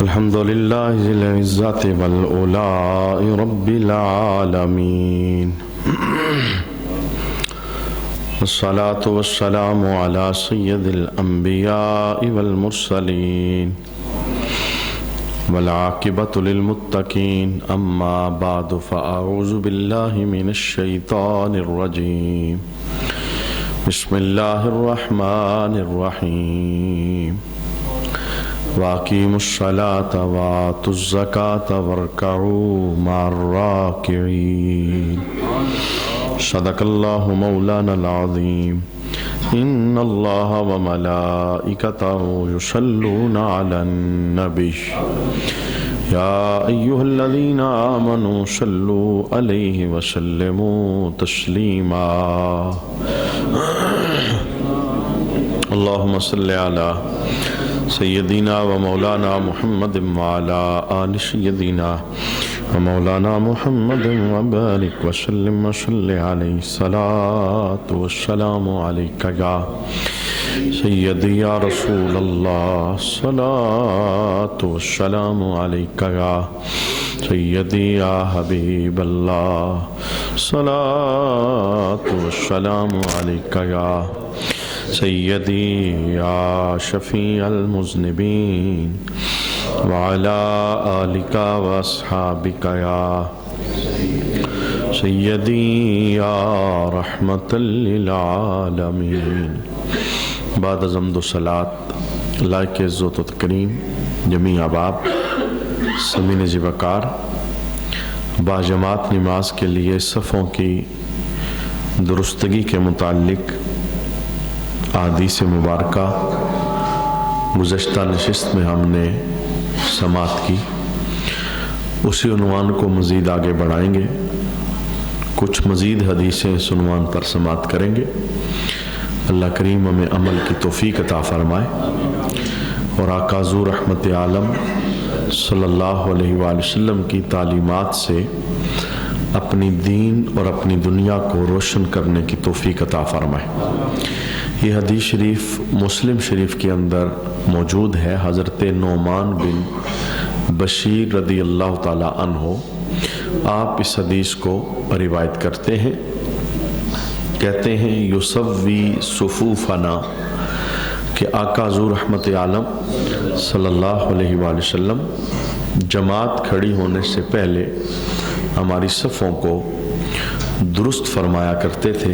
الحمد لله ذي العزة والآلاء رب العالمين والصلاة والسلام على سيد الأنبياء والمرسلين والعاقبة للمتقين أما بعد فأعوذ بالله من الشيطان الرجيم بسم الله الرحمن الرحيم وَأَقِيمُوا الصَّلَاةَ وَآتُوا الزَّكَاةَ وَارْكَعُوا مَعَ الرَّاكِعِينَ صدق الله مولانا العظيم إن الله وملائكته يصلون على النبي يا أيها الذين آمنوا صلوا عليه وسلموا تسليما اللهم صل على سيدنا ومولانا محمد وعلى آل سيدنا ومولانا محمد وبارك وسلم وصل عليه الصلاة والسلام عليك يا سيدي يا رسول الله الصلاة والسلام عليك يا سيدي يا حبيب الله الصلاة والسلام عليك يا سيدي يا شفيع المذنبين وعلى آلك وأصحابك يا سيدي يا رحمة للعالمين بعد حمد و صلاة لائق عزت و تکریم جمیع احباب سمین وقار باجماعت نماز کے لیے صفوں کی درستگی کے متعلق احادیث مبارکہ گزشتہ نشست میں ہم نے سماعت کی، اسی عنوان کو مزید آگے بڑھائیں گے، کچھ مزید حدیثیں اس عنوان پر سماعت کریں گے۔ اللہ کریم ہمیں عمل کی توفیق عطا فرمائے اور آقا حضور رحمت عالم صلی اللہ علیہ وآلہ وسلم کی تعلیمات سے اپنی دین اور اپنی دنیا کو روشن کرنے کی توفیق عطا فرمائے۔ یہ حدیث شریف مسلم شریف کے اندر موجود ہے۔ حضرت نعمان بن بشیر رضی اللہ تعالیٰ عنہ آپ اس حدیث کو روایت کرتے ہیں، کہتے ہیں یسوی صفوفنا کہ آقا حضور رحمت عالم صلی اللہ علیہ وآلہ وسلم جماعت کھڑی ہونے سے پہلے ہماری صفوں کو درست فرمایا کرتے تھے،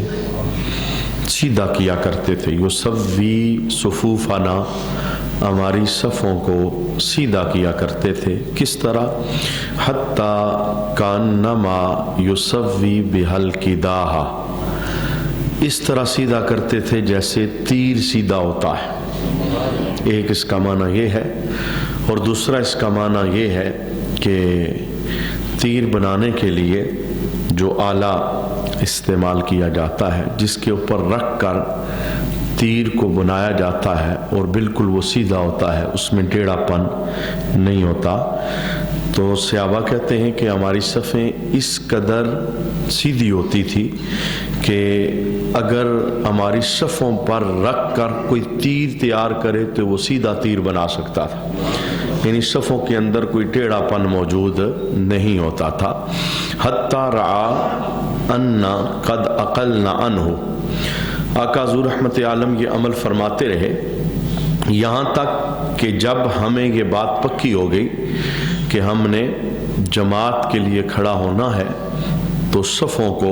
سیدھا کیا کرتے تھے۔ یسوی صفوفنا ہماری صفوں کو سیدھا کیا کرتے تھے، کس طرح؟ حتی کانما یسوی بحلقداہ، اس طرح سیدھا کرتے تھے جیسے تیر سیدھا ہوتا ہے۔ ایک اس کا معنی یہ ہے، اور دوسرا اس کا معنی یہ ہے کہ تیر بنانے کے لیے جو آلہ استعمال کیا جاتا ہے، جس کے اوپر رکھ کر تیر کو بنایا جاتا ہے اور بالکل وہ سیدھا ہوتا ہے، اس میں ٹیڑھا پن نہیں ہوتا، تو صحابہ کہتے ہیں کہ ہماری صفیں اس قدر سیدھی ہوتی تھی کہ اگر ہماری صفوں پر رکھ کر کوئی تیر تیار کرے تو وہ سیدھا تیر بنا سکتا تھا، یعنی صفوں کے اندر کوئی ٹیڑھا پن موجود نہیں ہوتا تھا۔ حتی رعا ان قد اقلنا عنہ، آقا حضور رحمت عالم یہ عمل فرماتے رہے یہاں تک کہ جب ہمیں یہ بات پکی ہو گئی کہ ہم نے جماعت کے لیے کھڑا ہونا ہے تو صفوں کو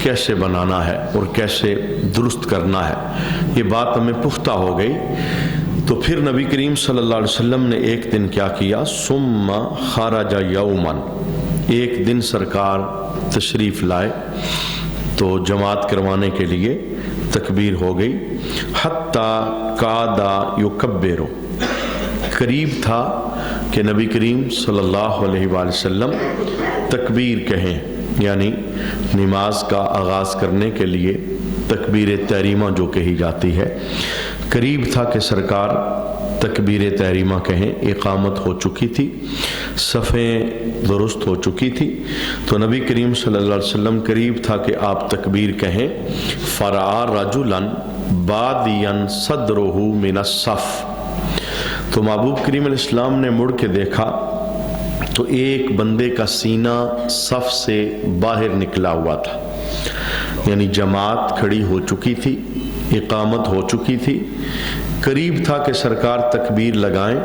کیسے بنانا ہے اور کیسے درست کرنا ہے، یہ بات ہمیں پختہ ہو گئی، تو پھر نبی کریم صلی اللہ علیہ وسلم نے ایک دن کیا کیا، ثم خرج یوما، ایک دن سرکار تشریف لائے تو جماعت کروانے کے لیے تکبیر ہو گئی، حتی قادا یکبر، قریب تھا کہ نبی کریم صلی اللہ علیہ وآلہ وسلم تکبیر کہیں، یعنی نماز کا آغاز کرنے کے لیے تکبیر تحریمہ جو کہی جاتی ہے، قریب تھا کہ سرکار تکبیر تحریمہ کہیں، اقامت ہو چکی تھی، صفیں درست ہو چکی تھی، تو نبی کریم صلی اللہ علیہ وسلم قریب تھا کہ آپ تکبیر کہیں۔ فرعا رجلا بادیا صدرہ من الصف، تو محبوب کریم علیہ السلام نے مڑ کے دیکھا تو ایک بندے کا سینہ صف سے باہر نکلا ہوا تھا، یعنی جماعت کھڑی ہو چکی تھی، اقامت ہو چکی تھی، قریب تھا کہ سرکار تکبیر لگائیں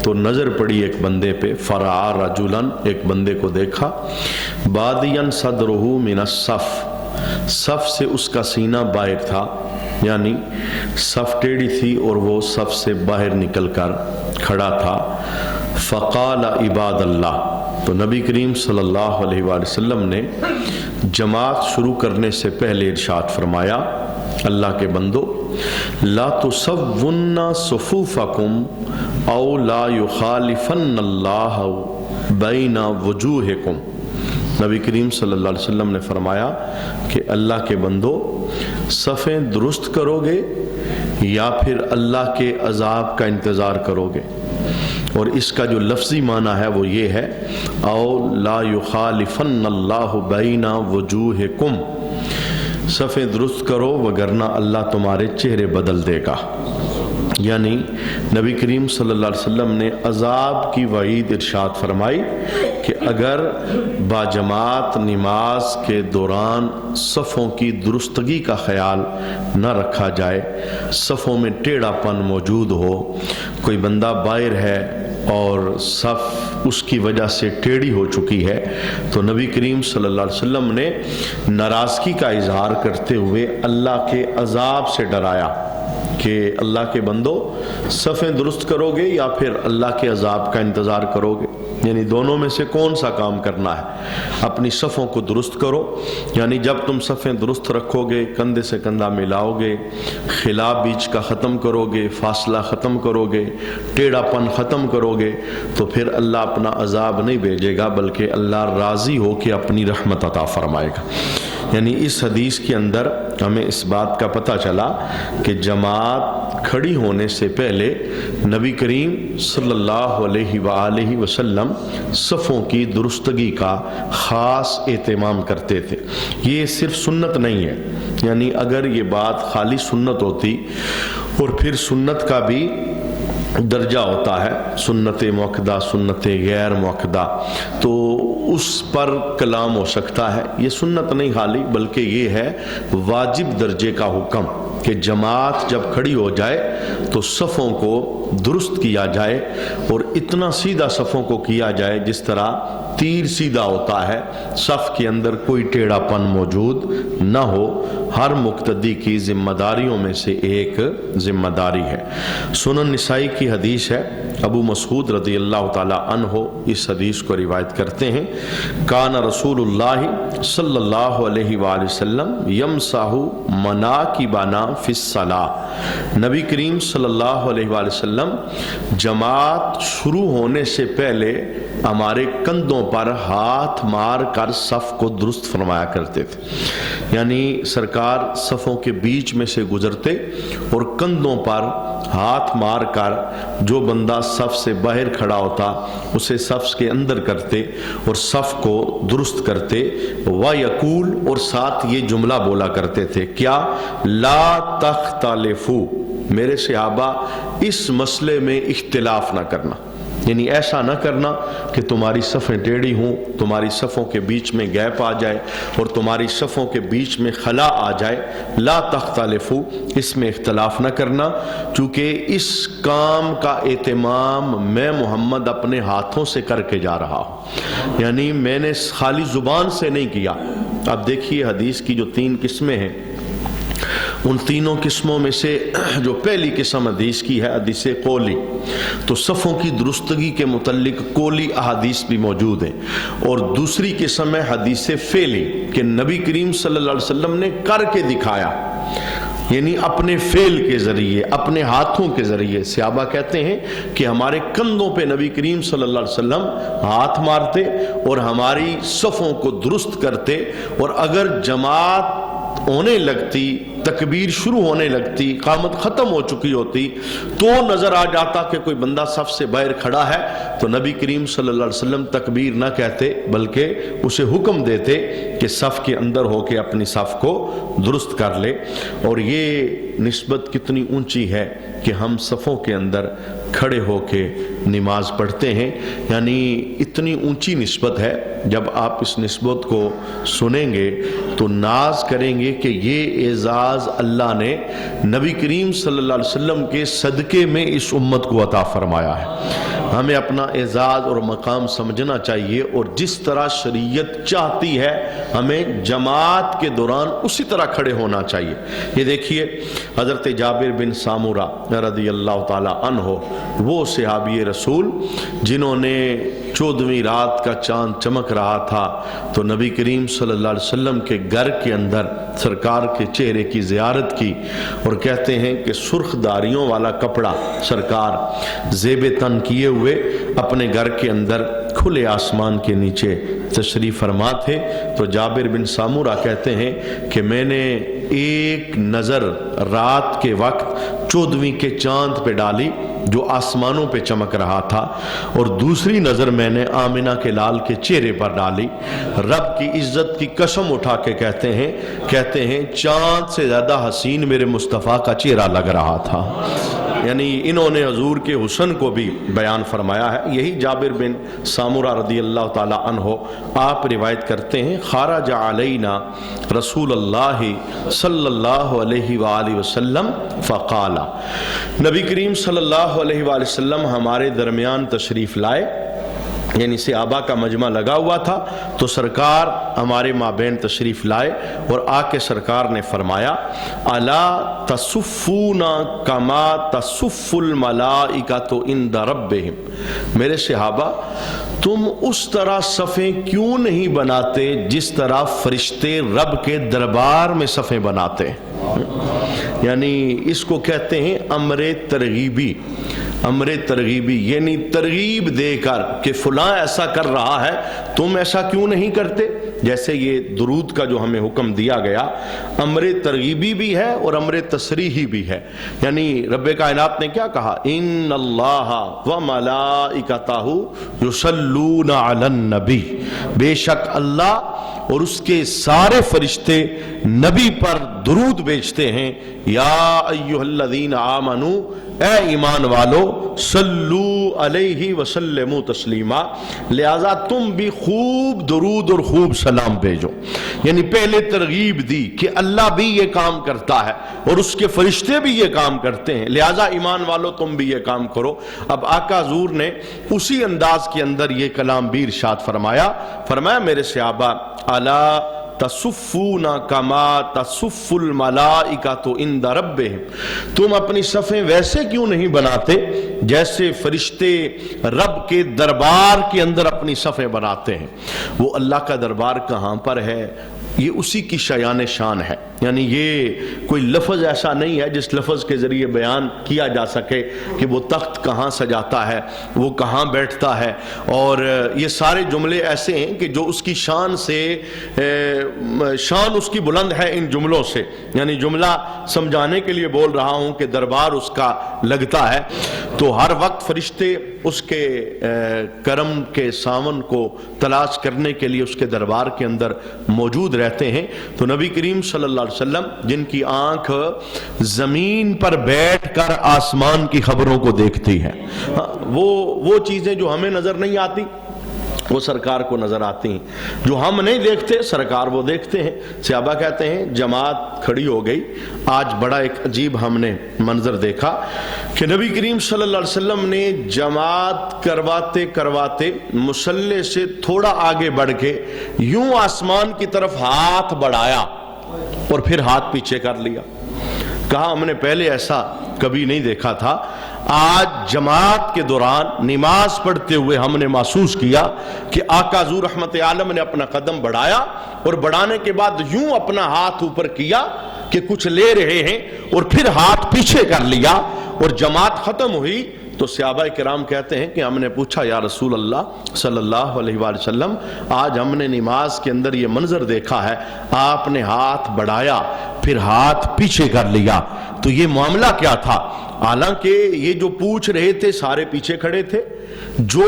تو نظر پڑی ایک بندے پہ، فرعا رجلن، ایک بندے کو دیکھا، بادین صدرہ من الصف، صف سے اس کا سینہ باہر تھا، یعنی صف ٹیڑھی تھی اور وہ صف سے باہر نکل کر کھڑا تھا۔ فقال عباد اللہ، تو نبی کریم صلی اللہ علیہ وآلہ وسلم نے جماعت شروع کرنے سے پہلے ارشاد فرمایا، اللہ کے بندو، لا تصون صفوفکم او لا یخالفن اللہ بین وجوہکم۔ نبی کریم صلی اللہ علیہ وسلم نے فرمایا کہ اللہ کے بندو، صفیں درست کرو گے یا پھر اللہ کے عذاب کا انتظار کرو گے؟ اور اس کا جو لفظی معنی ہے وہ یہ ہے، او لا یخالفن اللہ بین وجوہکم، صفیں درست کرو وگرنہ اللہ تمہارے چہرے بدل دے گا۔ یعنی نبی کریم صلی اللہ علیہ وسلم نے عذاب کی وعید ارشاد فرمائی کہ اگر باجماعت نماز کے دوران صفوں کی درستگی کا خیال نہ رکھا جائے، صفوں میں ٹیڑھا پن موجود ہو، کوئی بندہ باہر ہے اور صف اس کی وجہ سے ٹیڑھی ہو چکی ہے، تو نبی کریم صلی اللہ علیہ وسلم نے ناراضگی کا اظہار کرتے ہوئے اللہ کے عذاب سے ڈرایا کہ اللہ کے بندو، صفیں درست کرو گے یا پھر اللہ کے عذاب کا انتظار کرو گے؟ یعنی دونوں میں سے کون سا کام کرنا ہے؟ اپنی صفوں کو درست کرو، یعنی جب تم صفیں درست رکھو گے، کندھے سے کندھا ملاؤ گے، خلا بیچ کا ختم کرو گے، فاصلہ ختم کرو گے، ٹیڑھا پن ختم کرو گے، تو پھر اللہ اپنا عذاب نہیں بھیجے گا بلکہ اللہ راضی ہو کے اپنی رحمت عطا فرمائے گا۔ یعنی اس حدیث کے اندر ہمیں اس بات کا پتہ چلا کہ جماعت کھڑی ہونے سے پہلے نبی کریم صلی اللہ علیہ وآلہ وسلم صفوں کی درستگی کا خاص اہتمام کرتے تھے۔ یہ صرف سنت نہیں ہے، یعنی اگر یہ بات خالی سنت ہوتی اور پھر سنت کا بھی درجہ ہوتا ہے، سنت مؤکدہ، سنت غیر مؤکدہ، تو اس پر کلام ہو سکتا ہے۔ یہ سنت نہیں خالی بلکہ یہ ہے واجب درجے کا حکم کہ جماعت جب کھڑی ہو جائے تو صفوں کو درست کیا جائے، اور اتنا سیدھا صفوں کو کیا جائے جس طرح تیر سیدھا ہوتا ہے، صف کے اندر کوئی ٹیڑھا پن موجود نہ ہو۔ ہر مقتدی کی ذمہ داریوں میں سے ایک ذمہ داری ہے۔ سنن نسائی کی حدیث ہے، ابو مسعود رضی اللہ تعالی عنہ اس حدیث کو روایت کرتے ہیں، کان رسول اللہ صلی اللہ علیہ وآلہ وسلم یمسح مناکبنا فی الصلاۃ، نبی کریم صلی اللہ علیہ وآلہ وسلم جماعت شروع ہونے سے پہلے ہمارے کندھوں پر ہاتھ مار کر صف کو درست فرمایا کرتے تھے۔ یعنی سرکار صفوں کے بیچ میں سے گزرتے اور کندھوں پر ہاتھ مار کر جو بندہ صف سے باہر کھڑا ہوتا اسے صف کے اندر کرتے اور صف کو درست کرتے، وَيَقُولُ، اور ساتھ یہ جملہ بولا کرتے تھے، کیا؟ لا تختلفوا، میرے صحابہ اس مسئلے میں اختلاف نہ کرنا، یعنی ایسا نہ کرنا کہ تمہاری صفیں ٹیڑھی ہوں، تمہاری صفوں کے بیچ میں گیپ آ جائے اور تمہاری صفوں کے بیچ میں خلا آ جائے۔ لا تختلفوا، اس میں اختلاف نہ کرنا، چونکہ اس کام کا اہتمام میں محمد اپنے ہاتھوں سے کر کے جا رہا ہوں، یعنی میں نے خالی زبان سے نہیں کیا۔ اب دیکھیے حدیث کی جو 3 قسمیں ہیں، ان تینوں قسموں میں سے جو پہلی قسم حدیث کی ہے حدیث قولی، تو صفوں کی درستگی کے متعلق قولی احادیث بھی موجود ہیں، اور دوسری قسم ہے حدیث فعلی کہ نبی کریم صلی اللہ علیہ وسلم نے کر کے دکھایا، یعنی اپنے فعل کے ذریعے، اپنے ہاتھوں کے ذریعے۔ صحابہ کہتے ہیں کہ ہمارے کندھوں پہ نبی کریم صلی اللہ علیہ وسلم ہاتھ مارتے اور ہماری صفوں کو درست کرتے، اور اگر جماعت ہونے لگتی، تکبیر شروع ہونے لگتی، قامت ختم ہو چکی ہوتی، تو نظر آ جاتا کہ کوئی بندہ صف سے باہر کھڑا ہے، تو نبی کریم صلی اللہ علیہ وسلم تکبیر نہ کہتے بلکہ اسے حکم دیتے کہ صف کے اندر ہو کے اپنی صف کو درست کر لے۔ اور یہ نسبت کتنی اونچی ہے کہ ہم صفوں کے اندر کھڑے ہو کے نماز پڑھتے ہیں، یعنی اتنی اونچی نسبت ہے۔ جب آپ اس نسبت کو سنیں گے تو ناز کریں گے کہ یہ اعزاز اللہ نے نبی کریم صلی اللہ علیہ وسلم کے صدقے میں اس امت کو عطا فرمایا ہے۔ ہمیں اپنا اعزاز اور مقام سمجھنا چاہیے، اور جس طرح شریعت چاہتی ہے ہمیں جماعت کے دوران اسی طرح کھڑے ہونا چاہیے۔ یہ دیکھیے حضرت جابر بن سامورہ رضی اللہ تعالی عنہ، وہ صحابی رسول جنہوں نے 14ویں رات کا چاند چمک رہا تھا تو نبی کریم صلی اللہ علیہ وسلم کے گھر کے اندر سرکار کے چہرے کی زیارت کی، اور کہتے ہیں کہ سرخ داڑیوں والا کپڑا سرکار زیب تن کیے ہوئے اپنے گھر کے اندر کھلے آسمان کے نیچے تشریف فرما تھے۔ تو جابر بن سامورہ کہتے ہیں کہ میں نے ایک نظر رات کے وقت 14ویں کے چاند پہ ڈالی جو آسمانوں پہ چمک رہا تھا، اور دوسری نظر میں نے آمنہ کے لال کے چہرے پر ڈالی۔ رب کی عزت کی قسم اٹھا کے کہتے ہیں چاند سے زیادہ حسین میرے مصطفیٰ کا چہرہ لگ رہا تھا۔ یعنی انہوں نے حضور کے حسن کو بھی بیان فرمایا ہے۔ یہی جابر بن سامورہ رضی اللہ تعالی عنہ آپ روایت کرتے ہیں، خرج علینا رسول اللہ صلی اللہ علیہ وآلہ وسلم فقال، نبی کریم صلی اللہ علیہ وآلہ وسلم ہمارے درمیان تشریف لائے، یعنی صحابہ کا مجمع لگا ہوا تھا تو سرکار ہمارے مابین تشریف لائے، اور آ کے سرکار نے فرمایا، الا تصفون کما تصف الملائکۃ عند ربہم، میرے صحابہ تم اس طرح صفیں کیوں نہیں بناتے جس طرح فرشتے رب کے دربار میں صفیں بناتے ہیں۔ یعنی اس کو کہتے ہیں امر ترغیبی، امر ترغیبی یعنی ترغیب دے کر کہ فلاں ایسا کر رہا ہے تم ایسا کیوں نہیں کرتے۔ جیسے یہ درود کا جو ہمیں حکم دیا گیا امر ترغیبی بھی ہے اور امر تصریحی بھی ہے، یعنی رب کائنات نے کیا کہا، ان اللہ وملائکتہ یصلون علی النبی، بے شک اللہ اور اس کے سارے فرشتے نبی پر درود بھیجتے ہیں، یا ایھا الذین آمنوا، اے ایمان والو، صلو علیہ وسلموا تسلیما، لہذا تم بھی خوب درود اور خوب سلام بھیجو۔ یعنی پہلے ترغیب دی کہ اللہ بھی یہ کام کرتا ہے اور اس کے فرشتے بھی یہ کام کرتے ہیں، لہذا ایمان والو تم بھی یہ کام کرو۔ اب آقا حضور نے اسی انداز کے اندر یہ کلام بھی ارشاد فرمایا میرے صحابہ، الا تصفون کما تصف الملائکۃ عند ربہم، تم اپنی صفیں ویسے کیوں نہیں بناتے جیسے فرشتے رب کے دربار کے اندر اپنی صفیں بناتے ہیں۔ وہ اللہ کا دربار کہاں پر ہے؟ یہ اسی کی شایان شان ہے، یعنی یہ کوئی لفظ ایسا نہیں ہے جس لفظ کے ذریعے بیان کیا جا سکے کہ وہ تخت کہاں سجاتا ہے، وہ کہاں بیٹھتا ہے، اور یہ سارے جملے ایسے ہیں کہ جو اس کی شان سے شان اس کی بلند ہے ان جملوں سے، یعنی جملہ سمجھانے کے لیے بول رہا ہوں کہ دربار اس کا لگتا ہے، تو ہر وقت فرشتے اس کے کرم کے ساون کو تلاش کرنے کے لیے اس کے دربار کے اندر موجود رہتے ہیں۔ تو نبی کریم صلی اللہ علیہ وسلم جن کی آنکھ زمین پر بیٹھ کر آسمان کی خبروں کو دیکھتی ہے، وہ چیزیں جو ہمیں نظر نہیں آتی وہ سرکار کو نظر آتی ہیں، جو ہم نہیں دیکھتے سرکار وہ دیکھتے ہیں۔ صحابہ کہتے ہیں جماعت کھڑی ہو گئی، آج بڑا ایک عجیب ہم نے منظر دیکھا کہ نبی کریم صلی اللہ علیہ وسلم نے جماعت کرواتے کرواتے مصلی سے تھوڑا آگے بڑھ کے یوں آسمان کی طرف ہاتھ بڑھایا اور پھر ہاتھ پیچھے کر لیا۔ کہا ہم نے پہلے ایسا کبھی نہیں دیکھا تھا، آج جماعت کے دوران نماز پڑھتے ہوئے ہم نے محسوس کیا کہ آقا حضور رحمت عالم نے اپنا قدم بڑھایا اور بڑھانے کے بعد یوں اپنا ہاتھ اوپر کیا کہ کچھ لے رہے ہیں اور پھر ہاتھ پیچھے کر لیا، اور جماعت ختم ہوئی تو صحابہ کرام کہتے ہیں کہ ہم نے پوچھا یا رسول اللہ صلی اللہ علیہ وآلہ وسلم، آج ہم نے نماز کے اندر یہ منظر دیکھا ہے، آپ نے ہاتھ بڑھایا پھر ہاتھ پیچھے کر لیا، تو یہ معاملہ کیا تھا؟ حالانکہ یہ جو پوچھ رہے تھے سارے پیچھے کھڑے تھے، جو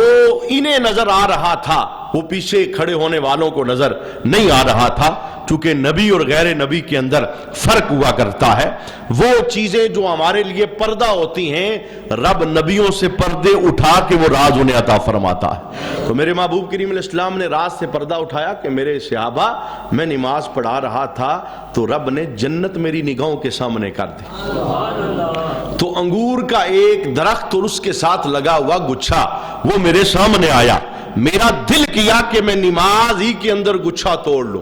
انہیں نظر آ رہا تھا وہ پیچھے کھڑے ہونے والوں کو نظر نہیں آ رہا تھا، چونکہ نبی اور غیر نبی کے اندر فرق ہوا کرتا ہے، وہ چیزیں جو ہمارے لیے پردہ ہوتی ہیں رب نبیوں سے پردے اٹھا کے وہ راز انہیں عطا فرماتا ہے۔ تو میرے محبوب کریم علیہ السلام نے راز سے پردہ اٹھایا کہ میرے صحابہ میں نماز پڑھا رہا تھا تو رب نے جنت میری نگاہوں کے سامنے کر دی۔ تو انگور کا ایک درخت اور اس کے ساتھ لگا ہوا گچھا وہ میرے سامنے آیا، میرا دل کیا کہ میں نماز ہی کے اندر گچھا توڑ لوں،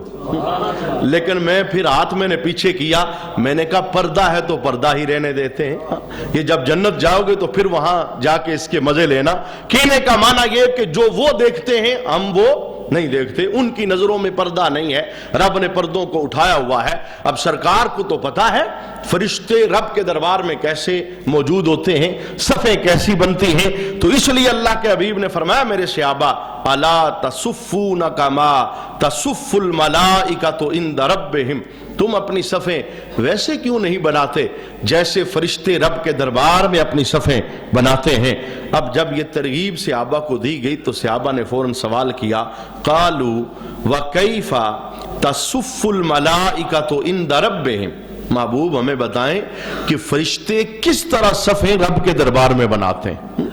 لیکن میں پھر ہاتھ میں نے پیچھے کیا، میں نے کہا پردہ ہے تو پردہ ہی رہنے دیتے ہیں، یہ جب جنت جاؤ گے تو پھر وہاں جا کے اس کے مزے لینا۔ کہنے کا معنی یہ کہ جو وہ دیکھتے ہیں ہم وہ نہیں دیکھتے، ان کی نظروں میں پردہ نہیں ہے، رب نے پردوں کو اٹھایا ہوا ہے۔ اب سرکار کو تو پتا ہے فرشتے رب کے دربار میں کیسے موجود ہوتے ہیں، صفیں کیسی بنتی ہیں، تو اس لیے اللہ کے حبیب نے فرمایا میرے صحابہ الا تصفون کما تصف الملائکۃ عند ربہم، تم اپنی صفیں ویسے کیوں نہیں بناتے جیسے فرشتے رب کے دربار میں اپنی صفیں بناتے ہیں۔ اب جب یہ ترغیب صحابہ کو دی گئی تو صحابہ نے فوراً سوال کیا، قالوا وکیف تصف الملائکۃ عند ربہم، محبوب ہمیں بتائیں کہ فرشتے کس طرح صفیں رب کے دربار میں بناتے ہیں؟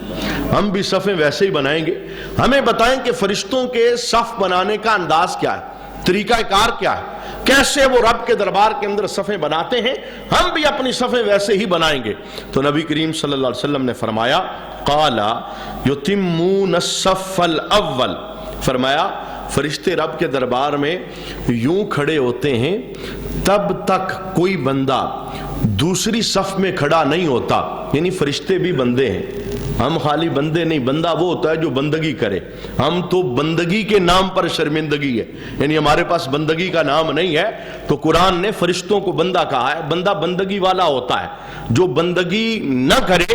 ہم بھی صفیں ویسے ہی بنائیں گے، ہمیں بتائیں کہ فرشتوں کے صف بنانے کا انداز کیا ہے، طریقہ کار کیا ہے، کیسے وہ رب کے دربار کے اندر صفیں بناتے ہیں، ہم بھی اپنی صفیں ویسے ہی بنائیں گے۔ تو نبی کریم صلی اللہ علیہ وسلم نے فرمایا قال یتمون الصف الاول، فرمایا فرشتے رب کے دربار میں یوں کھڑے ہوتے ہیں تب تک کوئی بندہ دوسری صف میں کھڑا نہیں ہوتا، یعنی فرشتے بھی بندے ہیں، ہم خالی بندے نہیں، بندہ وہ ہوتا ہے جو بندگی کرے، ہم تو بندگی کے نام پر شرمندگی ہے، یعنی ہمارے پاس بندگی کا نام نہیں ہے، تو قرآن نے فرشتوں کو بندہ کہا ہے، بندہ بندگی والا ہوتا ہے، جو بندگی نہ کرے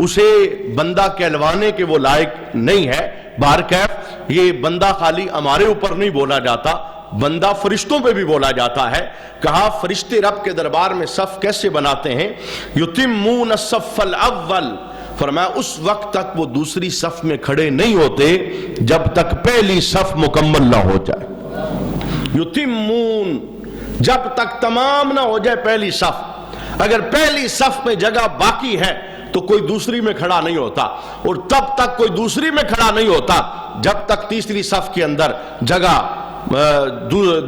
اسے بندہ کہلوانے کے وہ لائق نہیں ہے۔ بہرکیف یہ بندہ خالی ہمارے اوپر نہیں بولا جاتا، بندہ فرشتوں پہ بھی بولا جاتا ہے۔ کہا فرشتے رب کے دربار میں صف کیسے بناتے ہیں، یتمون الصف الاول، فرمایا اس وقت تک وہ دوسری صف میں کھڑے نہیں ہوتے جب تک پہلی صف مکمل نہ ہو جائے، یتمون، جب تک تمام نہ ہو جائے پہلی صف، اگر پہلی صف میں جگہ باقی ہے تو کوئی دوسری میں کھڑا نہیں ہوتا، اور تب تک کوئی دوسری میں کھڑا نہیں ہوتا جب تک تیسری صف کے اندر جگہ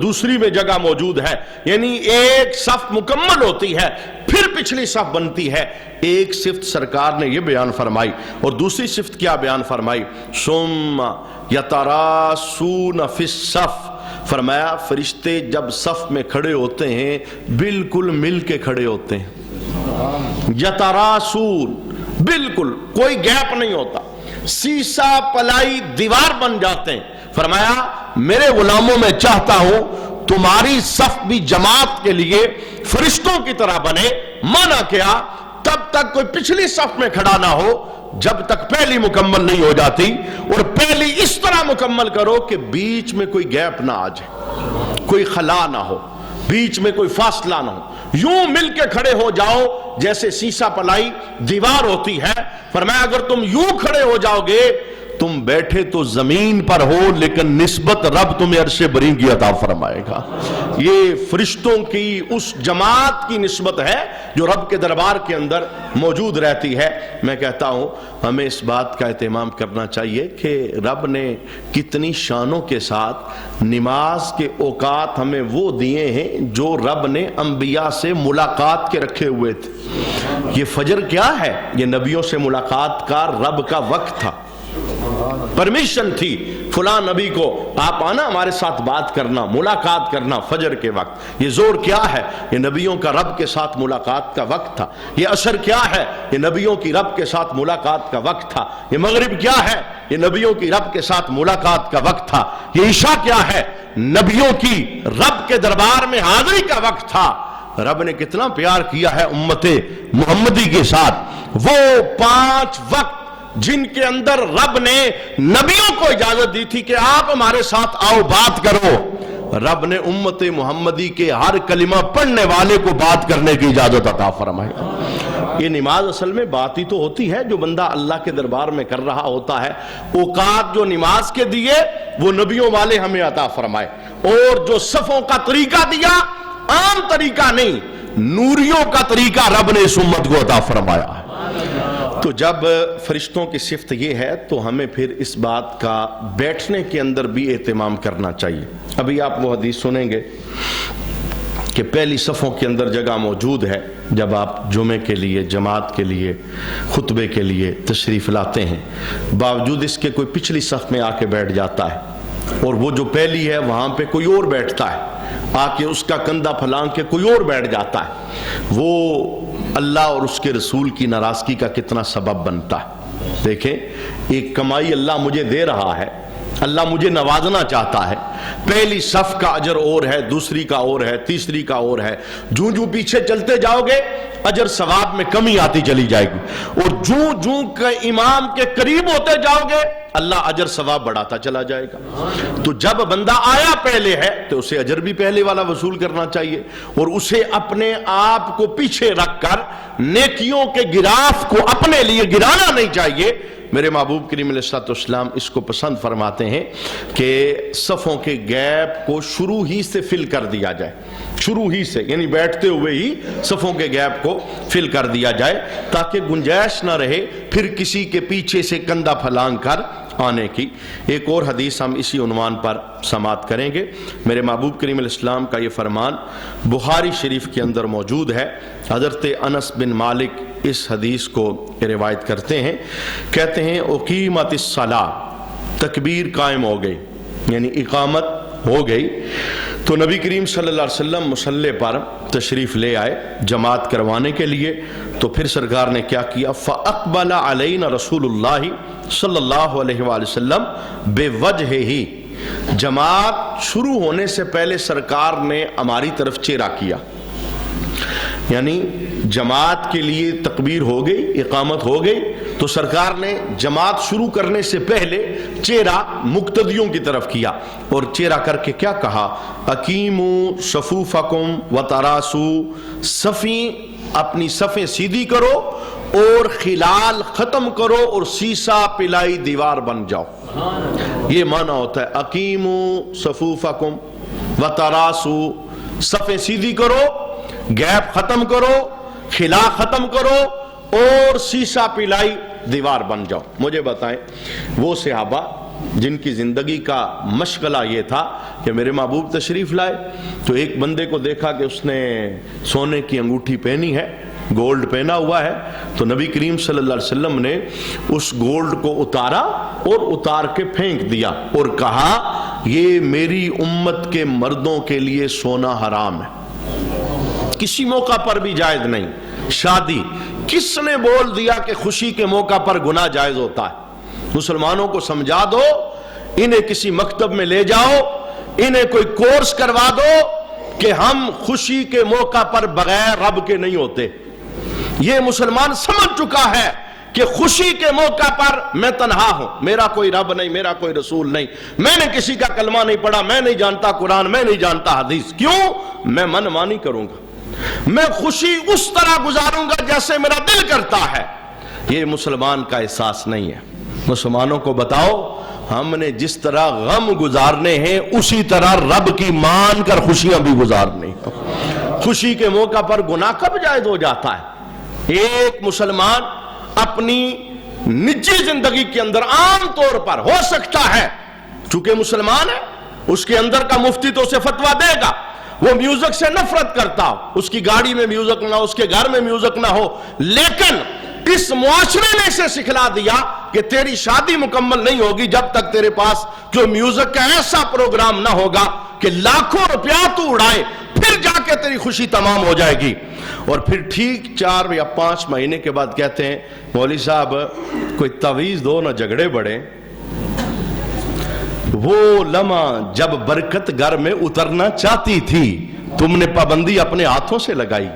دوسری میں جگہ موجود ہے، یعنی ایک صف مکمل ہوتی ہے پھر پچھلی صف بنتی ہے۔ ایک صفت سرکار نے یہ بیان فرمائی، اور دوسری صفت کیا بیان فرمائی، ثم یتراسون فی الصف، فرمایا فرشتے جب صف میں کھڑے ہوتے ہیں بالکل مل کے کھڑے ہوتے ہیں، یتراسون، بالکل کوئی گیپ نہیں ہوتا، سیسا پلائی دیوار بن جاتے ہیں۔ فرمایا میرے غلاموں میں چاہتا ہوں تمہاری صف بھی جماعت کے لیے فرشتوں کی طرح بنے، مانا کیا تب تک کوئی پچھلی صف میں کھڑا نہ ہو جب تک پہلی مکمل نہیں ہو جاتی، اور پہلی اس طرح مکمل کرو کہ بیچ میں کوئی گیپ نہ آ جائے، کوئی خلا نہ ہو، بیچ میں کوئی فاصلہ نہ ہو، یوں مل کے کھڑے ہو جاؤ جیسے سیسا پلائی دیوار ہوتی ہے۔ فرمایا اگر تم یوں کھڑے ہو جاؤ گے تم بیٹھے تو زمین پر ہو لیکن نسبت رب تمہیں عرش بری کی عطا فرمائے گا۔ یہ فرشتوں کی اس جماعت کی نسبت ہے جو رب کے دربار کے اندر موجود رہتی ہے۔ میں کہتا ہوں ہمیں اس بات کا اہتمام کرنا چاہیے کہ رب نے کتنی شانوں کے ساتھ نماز کے اوقات ہمیں وہ دیے ہیں جو رب نے انبیاء سے ملاقات کے رکھے ہوئے تھے۔ یہ فجر کیا ہے، یہ نبیوں سے ملاقات کا رب کا وقت تھا، پرمیشن تھی فلاں نبی کو آپ آنا ہمارے ساتھ بات کرنا، ملاقات کرنا فجر کے وقت۔ یہ زور کیا ہے، یہ نبیوں کا رب کے ساتھ ملاقات کا وقت تھا۔ یہ عصر کیا ہے، یہ نبیوں کی رب کے ساتھ ملاقات کا وقت تھا۔ یہ مغرب کیا ہے، یہ نبیوں کی رب کے ساتھ ملاقات کا وقت تھا۔ یہ عشاء کیا ہے، نبیوں کی رب کے دربار میں حاضری کا وقت تھا۔ رب نے کتنا پیار کیا ہے امت محمدی کے ساتھ، وہ 5 وقت جن کے اندر رب نے نبیوں کو اجازت دی تھی کہ آپ ہمارے ساتھ آؤ بات کرو، رب نے امت محمدی کے ہر کلمہ پڑھنے والے کو بات کرنے کی اجازت عطا فرمائی۔ یہ نماز اصل میں بات ہی تو ہوتی ہے جو بندہ اللہ کے دربار میں کر رہا ہوتا ہے. اوقات جو نماز کے دیے وہ نبیوں والے ہمیں عطا فرمائے, اور جو صفوں کا طریقہ دیا عام طریقہ نہیں, نوریوں کا طریقہ رب نے اس امت کو عطا فرمایا. تو جب فرشتوں کی صفت یہ ہے تو ہمیں پھر اس بات کا بیٹھنے کے اندر بھی اہتمام کرنا چاہیے. ابھی آپ وہ حدیث سنیں گے کہ پہلی صفوں کے اندر جگہ موجود ہے جب آپ جمعے کے لیے, جماعت کے لیے, خطبے کے لیے تشریف لاتے ہیں, باوجود اس کے کوئی پچھلی صف میں آ کے بیٹھ جاتا ہے, اور وہ جو پہلی ہے وہاں پہ کوئی اور بیٹھتا ہے, آ کے اس کا کندھا پھلانگ کے کوئی اور بیٹھ جاتا ہے. وہ اللہ اور اس کے رسول کی ناراضگی کا کتنا سبب بنتا ہے. دیکھیں, ایک کمائی اللہ مجھے دے رہا ہے, اللہ مجھے نوازنا چاہتا ہے, پہلی صف کا اجر اور ہے, دوسری کا اور ہے, تیسری کا اور ہے. جوں پیچھے چلتے جاؤ گے اجر ثواب میں کمی آتی چلی جائے گی, اور جوں امام کے قریب ہوتے جاؤ گے اللہ اجر ثواب بڑھاتا چلا جائے گا. تو جب بندہ آیا پہلے ہے تو اسے اجر بھی پہلے والا وصول کرنا چاہیے, اور اسے اپنے آپ کو پیچھے رکھ کر نیکیوں کے گراف کو اپنے لیے گرانا نہیں چاہیے. میرے محبوب کریم علیہ الصلوۃ والسلام اس کو پسند فرماتے ہیں کہ صفوں کے گیپ کو شروع ہی سے فل کر دیا جائے, شروع ہی سے, یعنی بیٹھتے ہوئے ہی صفوں کے گیپ کو فل کر دیا جائے, تاکہ گنجائش نہ رہے پھر کسی کے پیچھے سے کندھا پھلانگ کر آنے کی. ایک اور حدیث ہم اسی عنوان پر سماعت کریں گے. میرے محبوب کریم علیہ السلام کا یہ فرمان بخاری شریف کے اندر موجود ہے. حضرت انس بن مالک اس حدیث کو روایت کرتے ہیں, کہتے ہیں اقیمت الصلاۃ, تکبیر قائم ہو گئی, یعنی اقامت ہو گئی, تو نبی کریم صلی اللہ علیہ وسلم مصلی پر تشریف لے آئے جماعت کروانے کے لیے. تو پھر سرکار نے کیا کیا, فَأَقْبَلَ عَلَيْنَا رسول اللہ صلی اللہ علیہ وآلہ وسلم بِوَجْهِهِ, جماعت شروع ہونے سے پہلے سرکار نے ہماری طرف چہرہ کیا, یعنی جماعت کے لیے تکبیر ہو گئی, اقامت ہو گئی, تو سرکار نے جماعت شروع کرنے سے پہلے چہرہ مقتدیوں کی طرف کیا, اور چہرہ کر کے کیا کہا, اقیموا صفوفکم وتراسوا, صفیں اپنی صفیں سیدھی کرو اور خلال ختم کرو اور سیسا پلائی دیوار بن جاؤ. یہ معنی ہوتا ہے اقیموا صفوفکم وتراسوا, صفیں سیدھی کرو, گیپ ختم کرو, خلا ختم کرو اور سیسا پلائی دیوار بن جاؤ. مجھے بتائیں وہ صحابہ جن کی زندگی کا مشغلہ یہ تھا کہ میرے محبوب تشریف لائے, تو ایک بندے کو دیکھا کہ اس نے سونے کی انگوٹھی پہنی ہے, گولڈ پہنا ہوا ہے, تو نبی کریم صلی اللہ علیہ وسلم نے اس گولڈ کو اتارا اور اتار کے پھینک دیا اور کہا یہ میری امت کے مردوں کے لیے سونا حرام ہے, کسی موقع پر بھی جائز نہیں. شادی کس نے بول دیا کہ خوشی کے موقع پر گناہ جائز ہوتا ہے؟ مسلمانوں کو سمجھا دو, انہیں کسی مکتب میں لے جاؤ, انہیں کوئی کورس کروا دو کہ ہم خوشی کے موقع پر بغیر رب کے نہیں ہوتے. یہ مسلمان سمجھ چکا ہے کہ خوشی کے موقع پر میں تنہا ہوں, میرا کوئی رب نہیں, میرا کوئی رسول نہیں, میں نے کسی کا کلمہ نہیں پڑھا, میں نہیں جانتا قرآن, میں نہیں جانتا حدیث, کیوں؟ میں من مانی کروں گا, میں خوشی اس طرح گزاروں گا جیسے میرا دل کرتا ہے. یہ مسلمان کا احساس نہیں ہے. مسلمانوں کو بتاؤ ہم نے جس طرح غم گزارنے ہیں اسی طرح رب کی مان کر خوشیاں بھی گزارنی. خوشی کے موقع پر گناہ کب جائز ہو جاتا ہے؟ ایک مسلمان اپنی نجی زندگی کے اندر عام طور پر ہو سکتا ہے, چونکہ مسلمان ہے, اس کے اندر کا مفتی تو اسے فتویٰ دے گا, وہ میوزک سے نفرت کرتا ہو, اس کی گاڑی میں میوزک نہ ہو, اس کے گھر میں میوزک نہ ہو, لیکن اس معاشرے نے اسے سکھلا دیا کہ تیری شادی مکمل نہیں ہوگی جب تک تیرے پاس جو میوزک کا ایسا پروگرام نہ ہوگا کہ لاکھوں روپیہ تو اڑائے, پھر جا کے تیری خوشی تمام ہو جائے گی. اور پھر ٹھیک 4 یا 5 مہینے کے بعد کہتے ہیں مولوی صاحب کوئی تعویذ دو نہ جھگڑے بڑھے. وہ لمحہ جب برکت گھر میں اترنا چاہتی تھی تم نے پابندی اپنے ہاتھوں سے لگائی,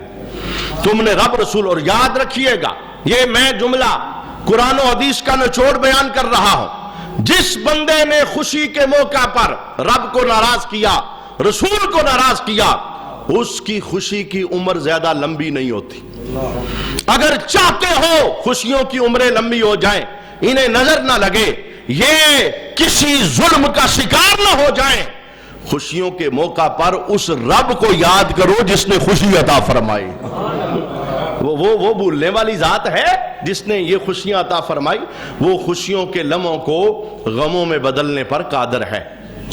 تم نے رب رسول. اور یاد رکھیے گا یہ میں جملہ قرآن و حدیث کا نچوڑ بیان کر رہا ہوں, جس بندے نے خوشی کے موقع پر رب کو ناراض کیا, رسول کو ناراض کیا, اس کی خوشی کی عمر زیادہ لمبی نہیں ہوتی. اگر چاہتے ہو خوشیوں کی عمریں لمبی ہو جائیں، انہیں نظر نہ لگے، یہ کسی ظلم کا شکار نہ ہو جائیں، خوشیوں کے موقع پر اس رب کو یاد کرو جس نے خوشی عطا فرمائی۔ وہ بھولنے والی ذات ہے جس نے یہ خوشیاں عطا فرمائی، وہ خوشیوں کے لمحوں کو غموں میں بدلنے پر قادر ہے۔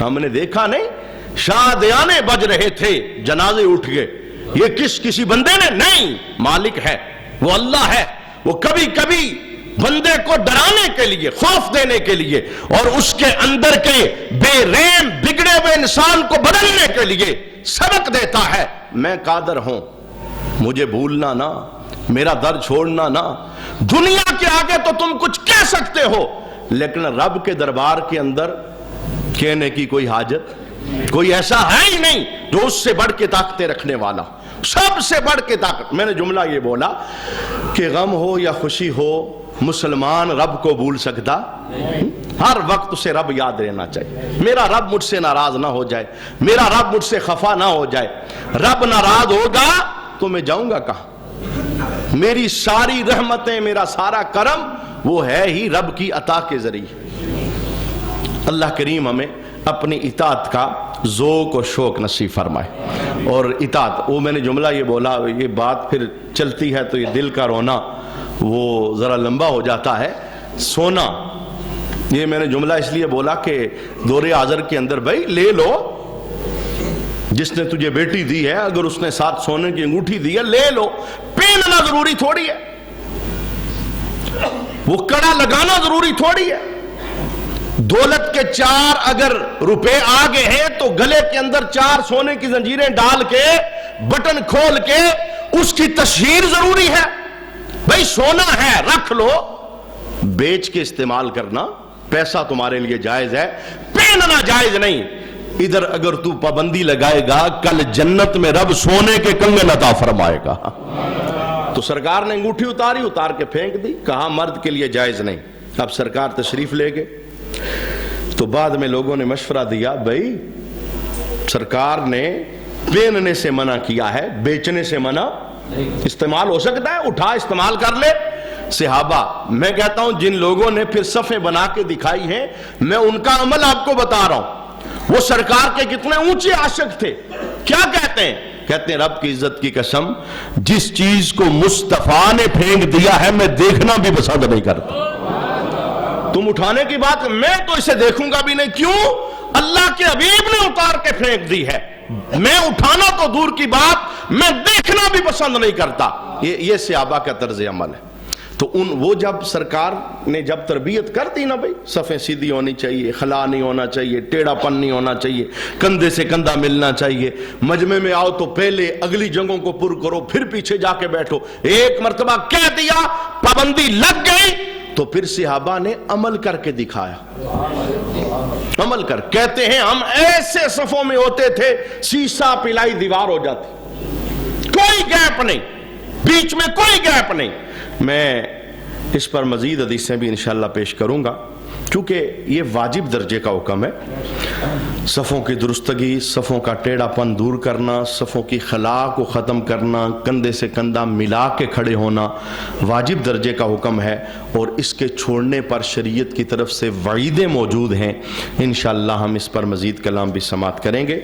ہم نے دیکھا نہیں، شادیانے بج رہے تھے، جنازے اٹھ گئے، یہ کسی بندے نے نہیں، مالک ہے، وہ اللہ ہے۔ وہ کبھی کبھی بندے کو ڈرانے کے لیے، خوف دینے کے لیے، اور اس کے اندر کے بے رحم بگڑے ہوئے انسان کو بدلنے کے لیے سبق دیتا ہے۔ میں قادر ہوں، مجھے بھولنا نہ، میرا در چھوڑنا نہ۔ دنیا کے آگے تو تم کچھ کہہ سکتے ہو، لیکن رب کے دربار کے اندر کہنے کی کوئی حاجت، کوئی ایسا ہے ہی نہیں جو اس سے بڑھ کے طاقتیں رکھنے والا، سب سے بڑھ کے طاقت۔ میں نے جملہ یہ بولا کہ غم ہو یا خوشی ہو، مسلمان رب کو بھول سکتا؟ ہر وقت اسے رب یاد رہنا چاہیے۔ میرا رب مجھ سے ناراض نہ ہو جائے، میرا رب مجھ سے خفا نہ ہو جائے۔ رب ناراض ہوگا تو میں جاؤں گا کہاں؟ میری ساری رحمتیں، میرا سارا کرم وہ ہے ہی رب کی عطا کے ذریعے۔ اللہ کریم ہمیں اپنی اطاعت کا ذوق و شوق نصیب فرمائے۔ اور اطاعت، وہ میں نے جملہ یہ بولا، یہ بات پھر چلتی ہے تو یہ دل کا رونا وہ ذرا لمبا ہو جاتا ہے۔ سونا، یہ میں نے جملہ اس لیے بولا کہ دور حاضر کے اندر بھائی لے لو، جس نے تجھے بیٹی دی ہے اگر اس نے ساتھ سونے کی انگوٹھی دی ہے لے لو، پہننا ضروری تھوڑی ہے، وہ کڑا لگانا ضروری تھوڑی ہے۔ دولت کے 4 اگر روپے آگے ہیں تو گلے کے اندر 4 سونے کی زنجیریں ڈال کے بٹن کھول کے اس کی تشہیر ضروری ہے۔ بھئی سونا ہے رکھ لو، بیچ کے استعمال کرنا پیسہ تمہارے لیے جائز ہے، پہننا جائز نہیں۔ ادھر اگر تو پابندی لگائے گا کل جنت میں رب سونے کے کنگن عطا فرمائے گا۔ تو سرکار نے انگوٹھی اتار کے پھینک دی، کہا مرد کے لیے جائز نہیں۔ اب سرکار تشریف لے گئے تو بعد میں لوگوں نے مشورہ دیا، بھائی سرکار نے پہننے سے منع کیا ہے، بیچنے سے منع، استعمال ہو سکتا ہے، اٹھا استعمال کر لے۔ صحابہ، میں کہتا ہوں جن لوگوں نے پھر صفیں بنا کے دکھائی ہیں، میں ان کا عمل آپ کو بتا رہا ہوں۔ وہ سرکار کے کتنے اونچے عاشق تھے، کیا کہتے ہیں؟ کہتے ہیں رب کی عزت کی قسم، جس چیز کو مصطفیٰ نے پھینک دیا ہے میں دیکھنا بھی پسند نہیں کرتا۔ تم اٹھانے کی بات، میں تو اسے دیکھوں گا بھی نہیں، کیوں؟ اللہ کے حبیب نے اتار کے پھینک دی ہے، میں اٹھانا تو دور کی بات، میں دیکھنا بھی پسند نہیں کرتا۔ یہ صحابہ کا طرز عمل ہے۔ تو وہ جب سرکار نے جب تربیت کر دی نا، بھئی صفیں سیدھی ہونی چاہیے، خلا نہیں ہونا چاہیے، ٹیڑھا پن نہیں ہونا چاہیے، کندھے سے کندھا ملنا چاہیے، مجمع میں آؤ تو پہلے اگلی جگہوں کو پر کرو پھر پیچھے جا کے بیٹھو، ایک مرتبہ کہہ دیا، پابندی لگ گئی، تو پھر صحابہ نے عمل کر کے دکھایا۔ عمل کر، کہتے ہیں ہم ایسے صفوں میں ہوتے تھے سیسا پلائی دیوار ہو جاتی، کوئی گیپ نہیں، بیچ میں کوئی گیپ نہیں۔ میں اس پر مزید حدیثیں بھی انشاءاللہ پیش کروں گا، کیونکہ یہ واجب درجے کا حکم ہے۔ صفوں کی درستگی، صفوں کا ٹیڑھا پن دور کرنا، صفوں کی خلا کو ختم کرنا، کندھے سے کندھا ملا کے کھڑے ہونا واجب درجے کا حکم ہے، اور اس کے چھوڑنے پر شریعت کی طرف سے وعیدیں موجود ہیں۔ انشاءاللہ ہم اس پر مزید کلام بھی سماعت کریں گے۔